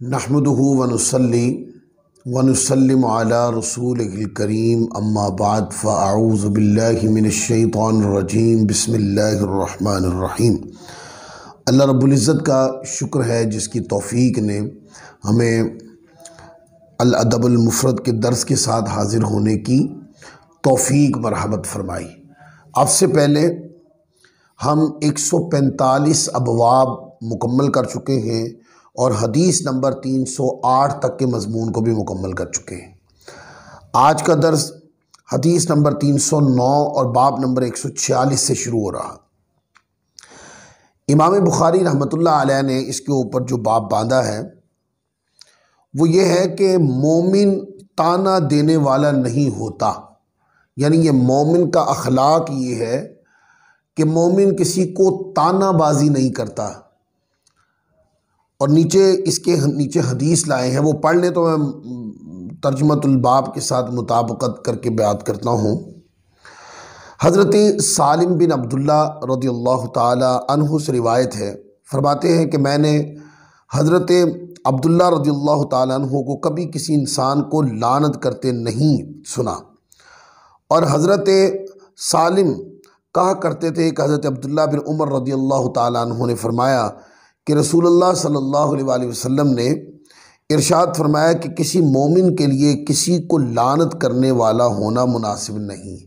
नहमदुहु व नुसल्ली व नुसल्लिमु अला रसूलिहिल करीम अम्मा बाद फ़अऊज़ु बिल्लाहि मिनश शैतानिर रजीम बिस्मिल्लाहिर रहमानिर रहीम। अल्लाह रब्बुल इज़्ज़त का शुक्र है जिसकी तौफ़ीक ने हमें अल अदबुल मुफ़रद के दर्स के साथ हाज़िर होने की तौफ़ीक मरहमत फ़रमाई। आपसे पहले हम 145 अबवाब मुकम्मल कर चुके हैं और हदीस नंबर 308 तक के मज़मून को भी मुकम्मल कर चुके हैं। आज का दर्स हदीस नंबर 309 और बाब नंबर 146 से शुरू हो रहा। इमाम बुखारी रहमतुल्लाह अलैह ने इसके ऊपर जो बाब बांधा है वो ये है कि मोमिन ताना देने वाला नहीं होता, यानी ये मोमिन का अखलाक ये है कि मोमिन किसी को तानाबाजी नहीं करता। और इसके नीचे हदीस लाए हैं, वो पढ़ लें तो मैं तर्जुमतुल बाब के साथ मुताबिकत करके बयान करता हूँ। हज़रत सालिम बिन अब्दुल्ला रज़ियल्लाहु ताला अन्हु से रिवायत है, फरमाते हैं कि मैंने हज़रत अब्दुल्ला रज़ियल्लाहु ताला अन्हु को कभी किसी इंसान को लानत करते नहीं सुना। और हज़रत सालिम कहा करते थे कि हज़रत अब्दुल्ला बिन उमर रज़ियल्लाहु ताला अन्हु ने फरमाया कि रसूलुल्लाह सल्लल्लाहु अलैहि वसल्लम ने इरशाद फरमाया कि किसी मोमिन के लिए किसी को लानत करने वाला होना मुनासिब नहीं।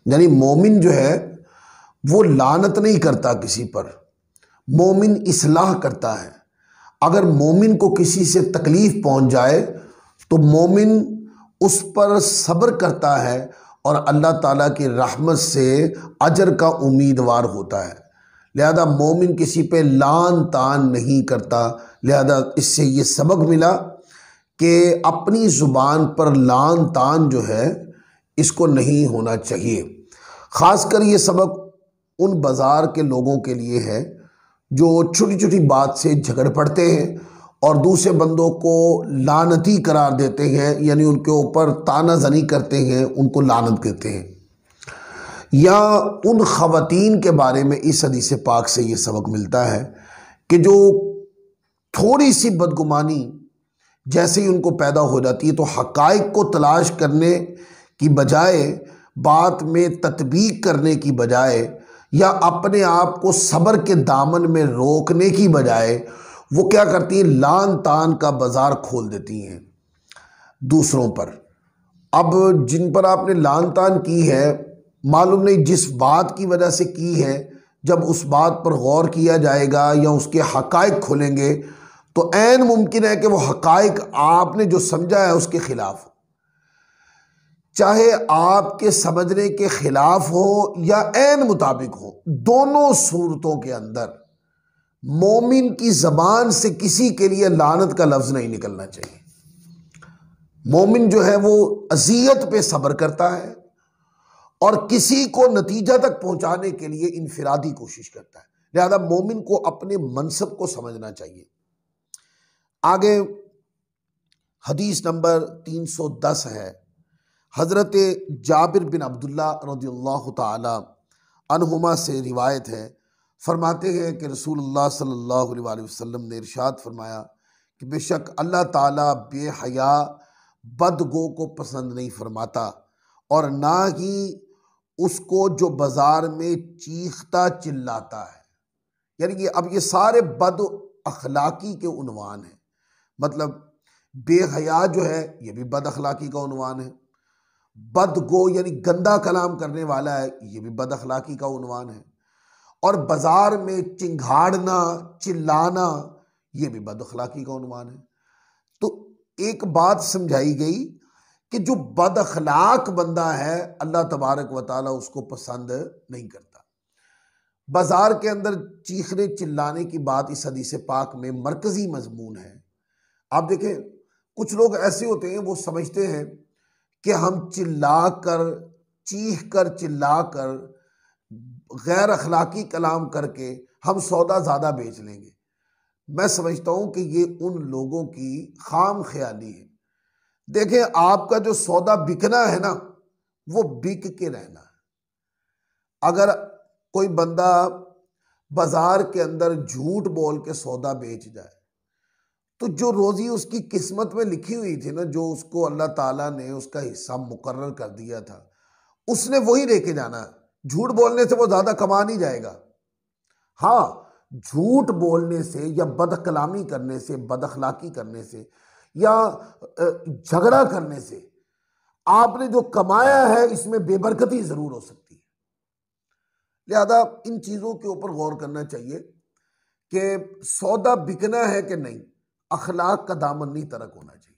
यानी मोमिन जो है वो लानत नहीं करता किसी पर, मोमिन इस्लाह करता है। अगर मोमिन को किसी से तकलीफ़ पहुंच जाए तो मोमिन उस पर सब्र करता है और अल्लाह ताला की रहमत से अजर का उम्मीदवार होता है। लिहाजा मोमिन किसी पे लान तान नहीं करता। लिहाजा इससे ये सबक मिला कि अपनी ज़ुबान पर लान तान जो है इसको नहीं होना चाहिए। ख़ासकर ये सबक उन बाज़ार के लोगों के लिए है जो छोटी छोटी बात से झगड़ पड़ते हैं और दूसरे बंदों को लानती करार देते हैं, यानी उनके ऊपर तानाज़नी करते हैं, उनको लानत कहते हैं। या उन ख़वातीन के बारे में इस हदीस पाक से ये सबक मिलता है कि जो थोड़ी सी बदगुमानी जैसे ही उनको पैदा हो जाती है तो हक़ाइक़ को तलाश करने की बजाय, बात में तत्बीक करने की बजाय या अपने आप को सब्र के दामन में रोकने की बजाय वो क्या करती हैं, लान तान का बाज़ार खोल देती हैं दूसरों पर। अब जिन पर आपने लान तान की है, मालूम नहीं जिस बात की वजह से की है, जब उस बात पर गौर किया जाएगा या उसके हक़ाइक़ खुलेंगे तो ऐन मुमकिन है कि वो हक़ाइक़ आपने जो समझा है उसके ख़िलाफ़ हो, चाहे आपके समझने के ख़िलाफ़ हो या ऐन मुताबिक हो। दोनों सूरतों के अंदर मोमिन की ज़बान से किसी के लिए लानत का लफ्ज़ नहीं निकलना चाहिए। मोमिन जो है वो अज़ियत पे सब्र करता है और किसी को नतीजा तक पहुंचाने के लिए इनफिरादी कोशिश करता है। लिहाजा मोमिन को अपने मनसब को समझना चाहिए। आगे हदीस नंबर 310 है। हज़रत जाबिर बिन अब्दुल्ला रज़ियल्लाहु ताला अन्हुमा से रिवायत है, फरमाते हैं कि रसूलुल्लाह सल्लल्लाहु अलैहि वसल्लम ने इरशाद फरमाया कि बेशक अल्लाह ताला बेहया बदगो को पसंद नहीं फरमाता और ना ही उसको जो बाज़ार में चीखता चिल्लाता है। यानी कि अब ये सारे बद अखलाकी के उन्वान हैं। मतलब बेहया जो है ये भी बद अखलाकी का उन्वान है, बदगो यानी गंदा कलाम करने वाला है ये भी बद अखलाकी का उन्वान है, और बाज़ार में चिंघाड़ना चिल्लाना ये भी बद अखलाकी का उन्वान है। तो एक बात समझाई गई कि जो बद अखलाक बंदा है अल्लाह तबारक व ताला उसको पसंद नहीं करता। बाज़ार के अंदर चीखने चिल्लाने की बात इस हदीस पाक में मरकज़ी मजमून है। आप देखें कुछ लोग ऐसे होते हैं वो समझते हैं कि हम चिल्ला कर चीख कर चिल्ला कर गैर अखलाकी कलाम करके हम सौदा ज़्यादा बेच लेंगे। मैं समझता हूँ कि ये उन लोगों की खाम ख्याली है। देखें आपका जो सौदा बिकना है ना वो बिक के रहना है। अगर कोई बंदा बाजार के अंदर झूठ बोल के सौदा बेच जाए तो जो रोज़ी उसकी किस्मत में लिखी हुई थी ना, जो उसको अल्लाह ताला ने उसका हिस्सा मुकर्रर कर दिया था, उसने वही लेके जाना है। झूठ बोलने से वो ज़्यादा कमा नहीं जाएगा। हाँ, झूठ बोलने से या बदकलामी करने से, बदअखलाकी करने से या झगड़ा करने से आपने जो कमाया है इसमें बेबरकती ज़रूर हो सकती है। लिहाजा इन चीज़ों के ऊपर गौर करना चाहिए कि सौदा बिकना है कि नहीं, अखलाक का दामन नहीं तरक होना चाहिए।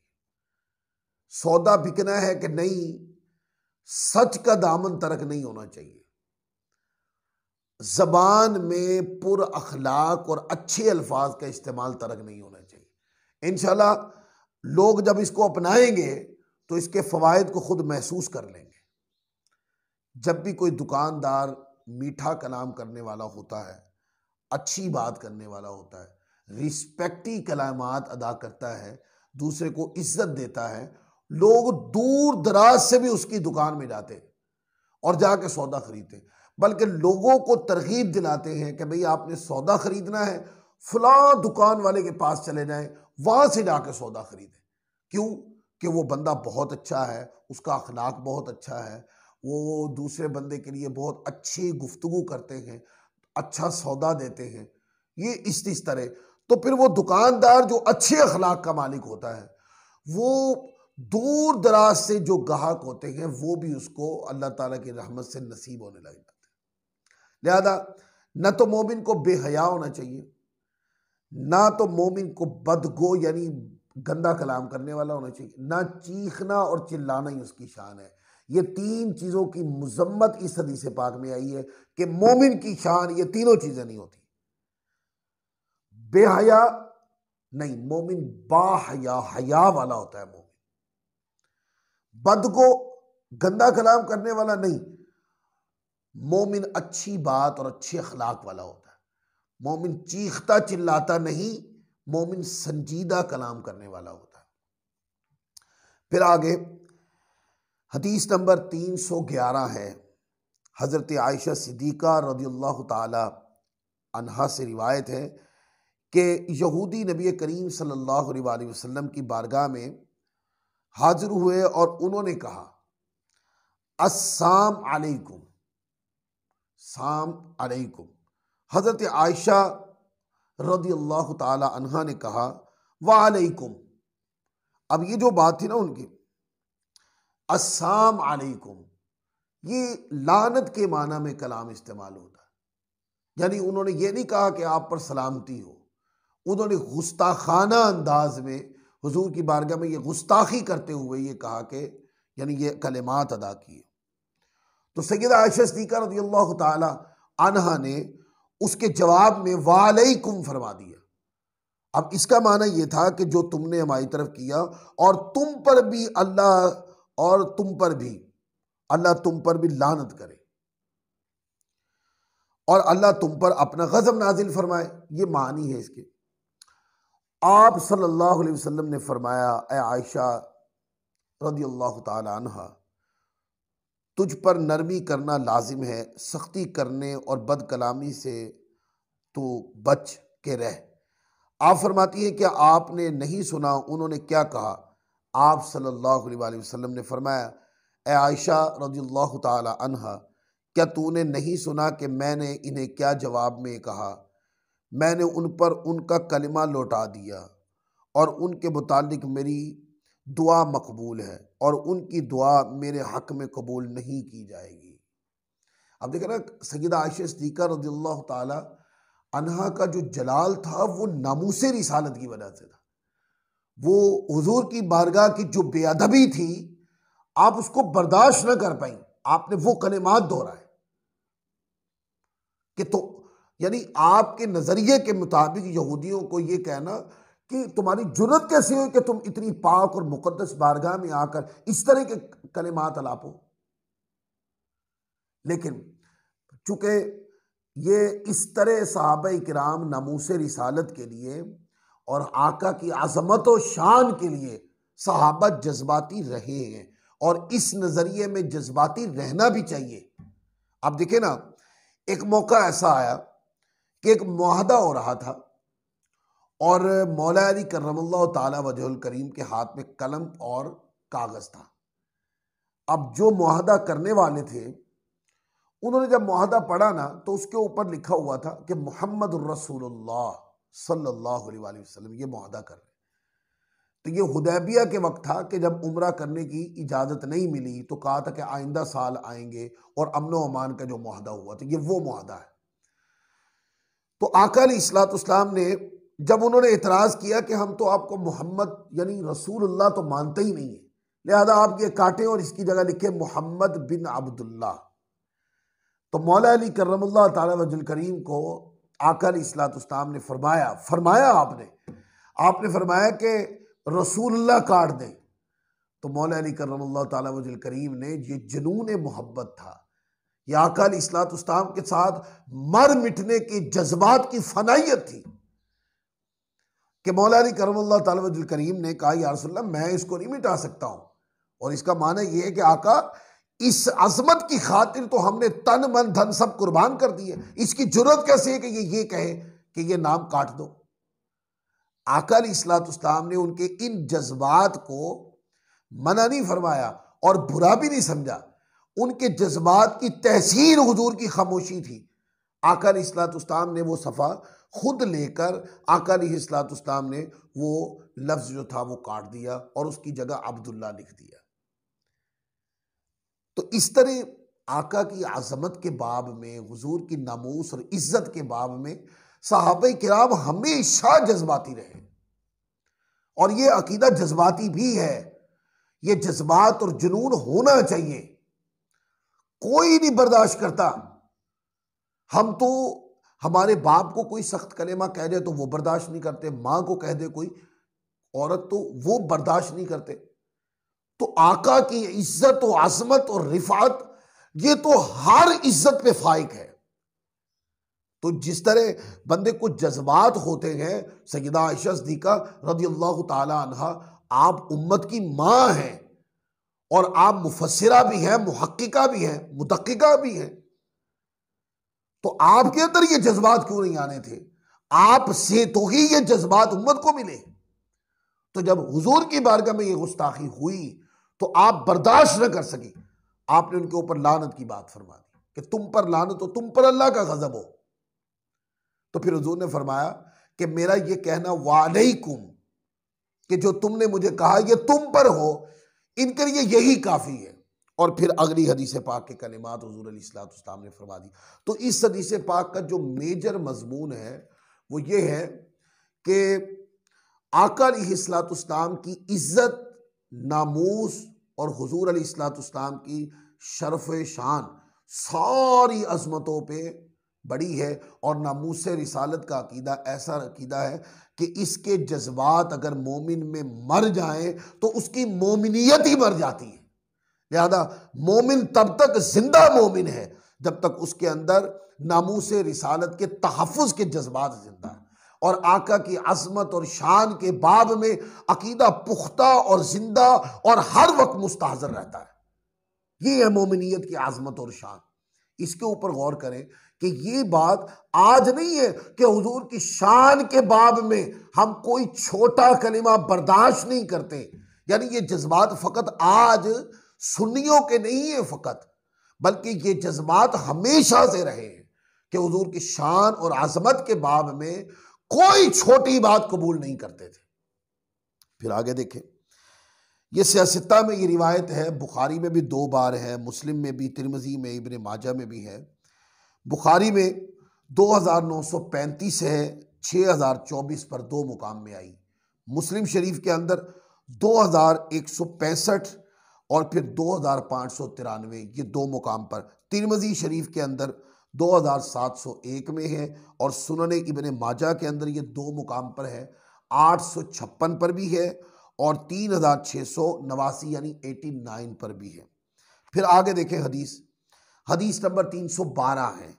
सौदा बिकना है कि नहीं, सच का दामन तरक नहीं होना चाहिए। ज़बान में पुर अखलाक और अच्छे अल्फाज का इस्तेमाल तरक नहीं होना चाहिए। इंशाल्लाह लोग जब इसको अपनाएंगे तो इसके फ़वाइद को खुद महसूस कर लेंगे। जब भी कोई दुकानदार मीठा कलाम करने वाला होता है, अच्छी बात करने वाला होता है, रिस्पेक्टी कलामात अदा करता है, दूसरे को इज्जत देता है, लोग दूर दराज से भी उसकी दुकान में जाते और जाके सौदा खरीदते, बल्कि लोगों को तरगीब दिलाते हैं कि भाई आपने सौदा खरीदना है, फलां दुकान वाले के पास चले जाएं, वहां से जाके सौदा खरीदें। क्यों? कि वो बंदा बहुत अच्छा है, उसका अखलाक बहुत अच्छा है, वो दूसरे बंदे के लिए बहुत अच्छी गुफ्तगू करते हैं, अच्छा सौदा देते हैं, ये इस तरह। तो फिर वो दुकानदार जो अच्छे अखलाक का मालिक होता है, वो दूर दराज से जो ग्राहक होते हैं वो भी उसको अल्लाह ताला की रहमत से नसीब होने लग जाते हैं। लिहाजा न तो मोमिन को बेहया होना चाहिए, ना तो मोमिन को बदगो यानी गंदा कलाम करने वाला होना चाहिए, ना चीखना और चिल्लाना ही उसकी शान है। ये तीन चीज़ों की मुजम्मत इस हदीस पाक में आई है कि मोमिन की शान ये तीनों चीज़ें नहीं होती। बेहया नहीं, मोमिन बाहया, हया वाला होता है मोमिन। बदगो गंदा कलाम करने वाला नहीं, मोमिन अच्छी बात और अच्छे अखलाक वाला होता है। मोमिन चीखता चिल्लाता नहीं, मोमिन संजीदा कलाम करने वाला होता है। फिर आगे हदीस नंबर 311 है, हज़रत आयशा सिद्दीक़ा रज़ियल्लाहु ताला अन्हा से रिवायत है कि यहूदी नबी करीम सल्लल्लाहु अलैहि वसल्लम की बारगाह में हाजिर हुए और उन्होंने कहा, अस्साम अलैकुम, साम अलैकुम। हज़रत आयशा रज़ियल्लाहु ताला अन्हा ने कहा वालैकुम। अब ये जो बात थी ना उनकी, अस्साम अलैकुम, ये लानत के माना में कलाम इस्तेमाल होता है। यानी उन्होंने ये नहीं कहा कि आप पर सलामती हो, उन्होंने गुस्ताखाना अंदाज में हुजूर की बारगाह में ये गुस्ताखी करते हुए ये कहा कि यानी ये कलिमात अदा किए। तो सैयदा आयशा सिद्दीक़ा रज़ियल्लाहु ताला अन्हा ने उसके जवाब में वालैकुम फरमा दिया। अब इसका माना यह था कि जो तुमने हमारी तरफ किया और तुम पर भी अल्लाह, और तुम पर भी अल्लाह तुम पर भी लानत करे और अल्लाह तुम पर अपना गज़ब नाजिल फरमाए, ये मानी है इसके। आप सल्लल्लाहु अलैहि वसल्लम ने फरमाया, ए आयशा रज़ियल्लाहु ताला अन्हा, तुझ पर नरमी करना लाजिम है, सख्ती करने और बद कलामी से तो बच के रह। आप फरमाती है क्या आपने नहीं सुना उन्होंने क्या कहा? आप सल्लल्लाहु अलैहि वसल्लम ने फरमाया, ए आयशा रज़ियल्लाहु ताला अन्हा, क्या तूने नहीं सुना कि मैंने इन्हें क्या जवाब में कहा? मैंने उन पर उनका कलिमा लौटा दिया और उनके मुतालिक मेरी दुआ मकबूल है और उनकी दुआ मेरे हक में कबूल नहीं की जाएगी। अब देखें ना, सैयदा आयशा सिद्दीक़ा रज़ियल्लाहु ताला अन्हा का जो जलाल था वो नामूसे रिसालत की वजह से था। वो हुजूर की बारगाह की जो बेअदबी थी, आप उसको बर्दाश्त न कर पाई, आपने वो कलिमात दोहराए कि तो यानी आपके नजरिए के मुताबिक यहूदियों को ये कहना कि तुम्हारी जुर्रत कैसे हो कि तुम इतनी पाक और मुकद्दस बारगाह में आकर इस तरह के कलिमात अलापो। लेकिन चूंकि ये इस तरह सहाबा किराम नामूसे रिसालत के लिए और आका की अज़मत और शान के लिए सहाबा जज्बाती रहे हैं और इस नज़रिए में जज्बाती रहना भी चाहिए। आप देखें ना, एक मौका ऐसा आया कि एक मुआहदा हो रहा था और मौला अली करमल्लाहु ताला वजहुल करीम के हाथ में कलम और कागज़ था। अब जो मुआहदा करने वाले थे उन्होंने जब मुआहदा पढ़ा ना तो उसके ऊपर लिखा हुआ था कि मोहम्मद रसूलुल्लाह सल्लल्लाहु अलैहि वसल्लम ये मुआहदा कर रहे। तो ये हुदैबिया के वक्त था कि जब उम्रा करने की इजाज़त नहीं मिली तो कहा था कि आइंदा साल आएंगे और अमन व अमान का जो मुआहदा हुआ था ये वो मुआहदा है। तो आका अलैहिस्सलाम ने जब उन्होंने इतराज़ किया कि हम तो आपको मोहम्मद यानी रसूलुल्लाह तो मानते ही नहीं है, लिहाजा आप ये काटें और इसकी जगह लिखे मोहम्मद बिन अब्दुल्लाह। तो मौला अली करमुल्लाह ताला वजहुल करीम को आका अलैहिस्सलाम ने फरमाया आपने फरमाया कि रसूलुल्लाह काट दें। तो मौला अली करमुल्लाह ताला वजहुल करीम ने, ये जुनून मोहब्बत था, ये आका अलैहिस्सलाम के साथ मर मिटने के जज्बात की फनाइयत थी कि मौला अली करमुल्लाह ताला वजहुल करीम ने कहा या रसूलल्लाह मैं इसको नहीं मिटा सकता हूं। और इसका माना यह है कि आका इस अजमत की खातिर तो हमने तन मन धन सब कुर्बान कर दिए, इसकी जरूरत कैसे है कि ये कहे कि ये नाम काट दो। आका अलैहिस्सलाम ने उनके इन जज्बात को मना नहीं फरमाया और बुरा भी नहीं समझा। उनके जज्बात की तहसीन हुजूर की खामोशी थी। आका अलैहिस्सलाम ने वो सफ़ा खुद लेकर आका अलैहिस्सलाम ने वो लफ्ज़ जो था वो काट दिया और उसकी जगह अब्दुल्ला लिख दिया। तो इस तरह आका की आज़मत के बाब में, हुजूर की नामूस और इज्जत के बाब में सहाबा किराम हमेशा जज्बाती रहे और ये अकीदा जज्बाती भी है। ये जज्बात और जुनून होना चाहिए, कोई नहीं बर्दाश्त करता। हम तो हमारे बाप को कोई सख्त कलेमा कह दे तो वो बर्दाश्त नहीं करते, माँ को कह दे कोई औरत तो वो बर्दाश्त नहीं करते। तो आका की इज्जत और आज़मत और रिफात ये तो हर इज्जत पे फाइक है। तो जिस तरह बंदे को जज्बात होते हैं, सय्यदा आयशा सिद्दीक़ा रज़ियल्लाहु ताला अन्हा आप उम्मत की माँ हैं और आप मुफस्सिरा भी हैं, मुहक्किका भी हैं, मुदक्किका भी हैं। तो आपके अंदर ये जज्बात क्यों नहीं आने थे? आपसे तो ही ये जज्बात उम्मत को मिले। तो जब हुजूर की बारगाह में ये गुस्ताखी हुई तो आप बर्दाश्त न कर सकी, आपने उनके ऊपर लानत की बात फरमा दी कि तुम पर लानत हो, तुम पर अल्लाह का गजब हो। तो फिर हुजूर ने फरमाया कि मेरा ये कहना वालैकुम कि जो तुमने मुझे कहा ये तुम पर हो, इनके लिए यही काफी है। और फिर अगली हदीस पाक के कलिमात हुजूर अलैहिस्सलाम ने फरमा दी। तो इस हदीस पाक का जो मेजर मजमून है वो ये है कि आका अलैहिस्सलाम की इज्जत, नामूस और हुजूर अलैहिस्सलाम की शरफ शान सारी अजमतों पे बड़ी है। और नामूस रिसालत का अकीदा ऐसा अकीदा है कि इसके जज्बात अगर मोमिन में मर जाएं तो उसकी मोमिनियत ही मर जाती है। लिहाजा मोमिन तब तक जिंदा मोमिन है जब तक उसके अंदर नामूस रिसालत के तहफ़्फ़ुज़ के जज्बात जिंदा है और आका की अज़मत और शान के बाब में अकीदा पुख्ता और जिंदा और हर वक्त मुस्तहज़र रहता है। ये है मोमिनियत की अज़मत और शान। इसके ऊपर गौर करें कि ये बात आज नहीं है कि हुजूर की शान के बाब में हम कोई छोटा कलिमा बर्दाश्त नहीं करते। यानी ये जज्बात फ़कत आज सुन्नियों के नहीं है फ़कत, बल्कि ये जज्बात हमेशा से रहे हैं कि हुजूर की शान और आज़मत के बाब में कोई छोटी बात कबूल नहीं करते थे। फिर आगे देखें, ये सियासत्ता में ये रिवायत है, बुखारी में भी 2 बार है, मुस्लिम में भी, तिरमिज़ी में, इब्न माजा में भी है। बुखारी में 2935 है, 6024 पर 2 मुकाम में आई। मुस्लिम शरीफ के अंदर 2165 और फिर 2593 ये 2 मुकाम पर। तिरमिज़ी शरीफ के अंदर 2701 में है और सुनन इब्न माजा के अंदर ये 2 मुकाम पर है, 856 पर भी है और 3689 यानी 89 पर भी है। फिर आगे देखें हदीस नंबर 312 है।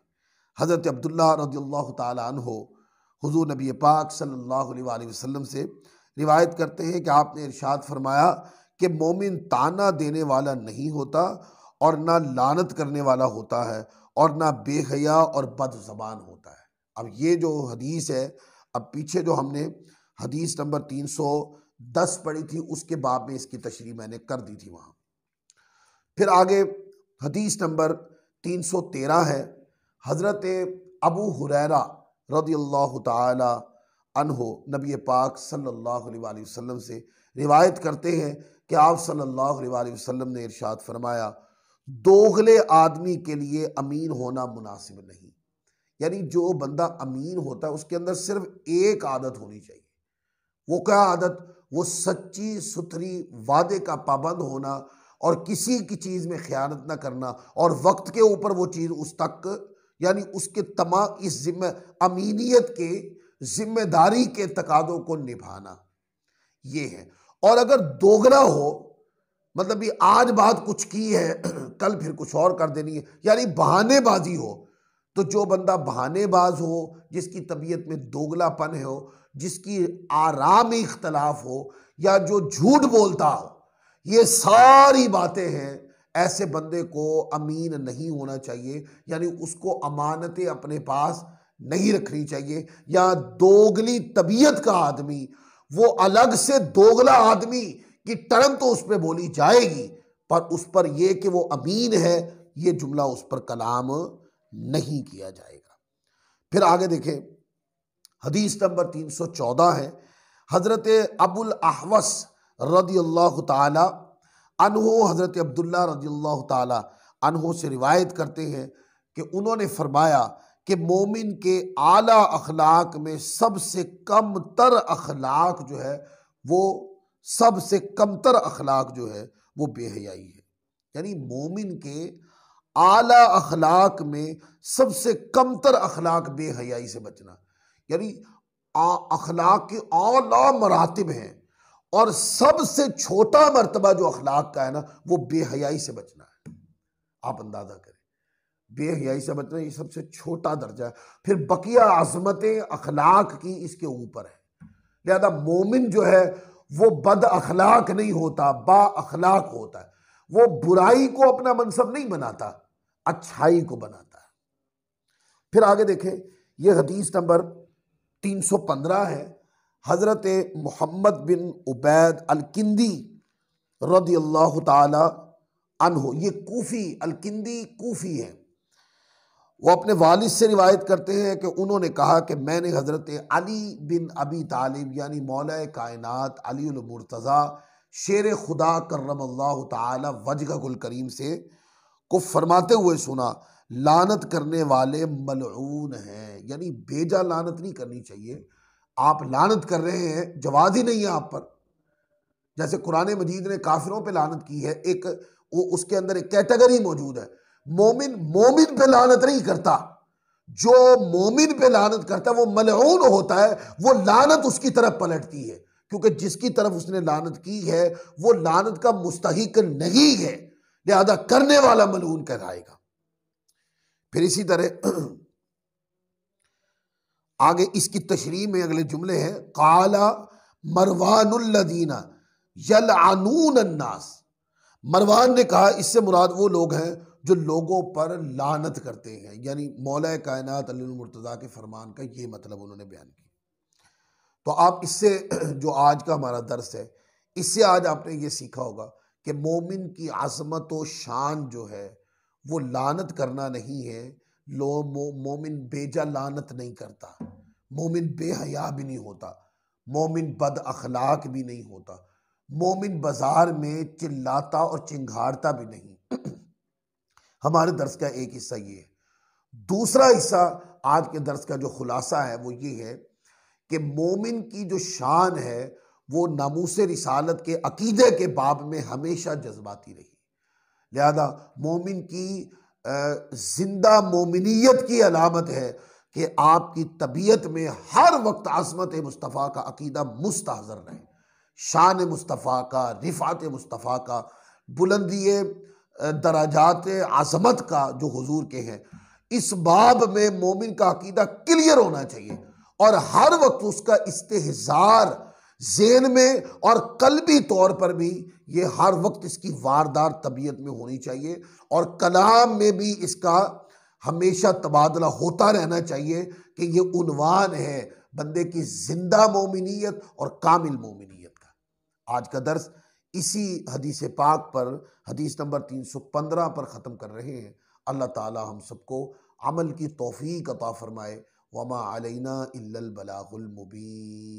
हज़रत अब्दुल्लाह रज़ियल्लाहु ताला अन्हु हुज़ूर नबी पाक सल्लल्लाहु अलैहि वसल्लम से रिवायत करते हैं कि आपने इरशाद फरमाया कि मोमिन ताना देने वाला नहीं होता और ना लानत करने वाला होता है और ना बेहया और बदज़बान होता है। अब ये जो हदीस है अब पीछे जो हमने हदीस नंबर 310 पढ़ी थी उसके बाब में इसकी तशरीह मैंने कर दी थी वहाँ। फिर आगे हदीस नंबर 313 है। हज़रत अबू हुरैरा रज़ियल्लाहु ताला अन्हो नबी पाक सल्लल्लाहु अलैहि वसल्लम से रिवायत करते हैं कि आप सल्लल्लाहु अलैहि वसल्लम ने इरशाद फरमाया, दोगले आदमी के लिए अमीन होना मुनासिब नहीं। यानी जो बंदा अमीन होता है उसके अंदर सिर्फ एक आदत होनी चाहिए। वो क्या आदत? वो सच्ची सुथरी वादे का पाबंद होना और किसी की चीज़ में ख़यानत ना करना और वक्त के ऊपर वो चीज़ उस तक यानी उसके तमाम इस अमीनियत के जिम्मेदारी के तकादों को निभाना, ये है। और अगर दोगला हो, मतलब ये आज बात कुछ की है कल फिर कुछ और कर देनी है, यानी बहानेबाजी हो, तो जो बंदा बहानेबाज हो, जिसकी तबीयत में दोगलापन हो, जिसकी आराम में इख्तलाफ हो या जो झूठ बोलता हो, ये सारी बातें हैं, ऐसे बंदे को अमीन नहीं होना चाहिए। यानी उसको अमानतें अपने पास नहीं रखनी चाहिए। या दोगली तबीयत का आदमी, वो अलग से दोगला आदमी की टर्म तो उस पर बोली जाएगी, पर उस पर यह कि वो अमीन है, ये जुमला उस पर कलाम नहीं किया जाएगा। फिर आगे देखें, हदीस नंबर 314 है। हजरत अबुल अहवस रदियल्लाहु ताला अन्हो हजरत अब्दुल्ला रदियल्लाहु ताला अन्हो से रिवायत करते हैं कि उन्होंने फरमाया कि मोमिन के आला अखलाक में सबसे कमतर अखलाक जो है वो सबसे कमतर अखलाक जो है वो बेहयाई है। यानी मोमिन के आला अखलाक में सबसे कमतर अखलाक बेहयाई से बचना। यानी अखलाक के आला मरातिब हैं और सबसे छोटा मर्तबा जो अखलाक का है ना वो बेहयाई से बचना है। आप अंदाजा करें, बेहयाई से बचना ये सबसे छोटा दर्जा है। फिर बकिया अज़मतें अखलाक की इसके ऊपर है। लिहाजा मोमिन जो है वो बद अखलाक नहीं होता, बा अखलाक होता है। वो बुराई को अपना मनसब नहीं बनाता, अच्छाई को बनाता है। फिर आगे देखें, यह हदीस नंबर 315 है। हजरत मोहम्मद बिन उबैद अल-किंदी रदियल्लाहु ताला अन्हु, ये कूफी अल-किंदी कूफी है, वो अपने वालिद से रिवायत करते हैं कि उन्होंने कहा कि मैंने हजरत अली बिन अबी तालिब यानी मौला कायनात अली उल मुर्तज़ा शेर खुदा करमल्लाहु ताला वजहुल करीम से को फरमाते हुए सुना, लानत करने वाले मलऊन हैं। यानी बेजा लानत नहीं करनी चाहिए। आप लानत कर रहे हैं, जवाज ही नहीं है आप पर। जैसे कुरान मजीद ने काफिरों पे लानत की है, एक वो उसके अंदर एक कैटेगरी मौजूद है। मोमिन मोमिन पे लानत नहीं करता, जो मोमिन पे लानत करता है वो मलऊन होता है, वो लानत उसकी तरफ पलटती है, क्योंकि जिसकी तरफ उसने लानत की है वो लानत का मुस्तहिक नहीं है, लिहाजा करने वाला मलऊन कहलाएगा। फिर इसी तरह आगे इसकी तशरीह में अगले जुमले हैं, काला मरवानुल्लदीना यलअनून अन्नास। मरवान ने कहा इससे मुराद वो लोग हैं जो लोगों पर लानत करते हैं। यानी मौला कायनात अली मुर्तज़ा के फरमान का ये मतलब उन्होंने बयान किया। तो आप इससे जो आज का हमारा दर्स है, इससे आज आपने ये सीखा होगा कि मोमिन की आज़मत व शान जो है वो लानत करना नहीं है। मोमिन बेजा लानत नहीं करता, मोमिन बेहया भी नहीं होता, मोमिन बद अखलाक भी नहीं होता, मोमिन बाजार में चिल्लाता और चिंघाड़ता भी नहीं। हमारे दर्स का एक हिस्सा ये है। दूसरा हिस्सा आज के दर्स का जो खुलासा है वो ये है कि मोमिन की जो शान है वो नामूसे रिसालत के अकीदे के बाब में हमेशा जज्बाती रही। लिहाजा मोमिन की जिंदा मोमिनियत की अलामत है कि आपकी तबीयत में हर वक्त आज़मत मुस्तफ़ा का अकीदा मुस्तहज़र रहे, शान मुस्तफ़ा का, रिफ़ात मुस्तफ़ा का, बुलंदी दराजात आज़मत का जो हुजूर के हैं, इस बाब में मोमिन का अकीदा क्लियर होना चाहिए और हर वक्त उसका इस्तेहज़ार ज़हन में और कल्बी तौर पर भी ये हर वक्त इसकी वारदार तबीयत में होनी चाहिए और कलाम में भी इसका हमेशा तबादला होता रहना चाहिए कि ये उन्वान है बंदे की जिंदा मोमिनियत और कामिल मोमिनियत का। आज का दर्स इसी हदीस पाक पर, हदीस नंबर 315 पर ख़त्म कर रहे हैं। अल्लाह ताला हम सबको अमल की तौफीक अता फरमाए। वमा अलैना इल्लल बलागुल मुबीन।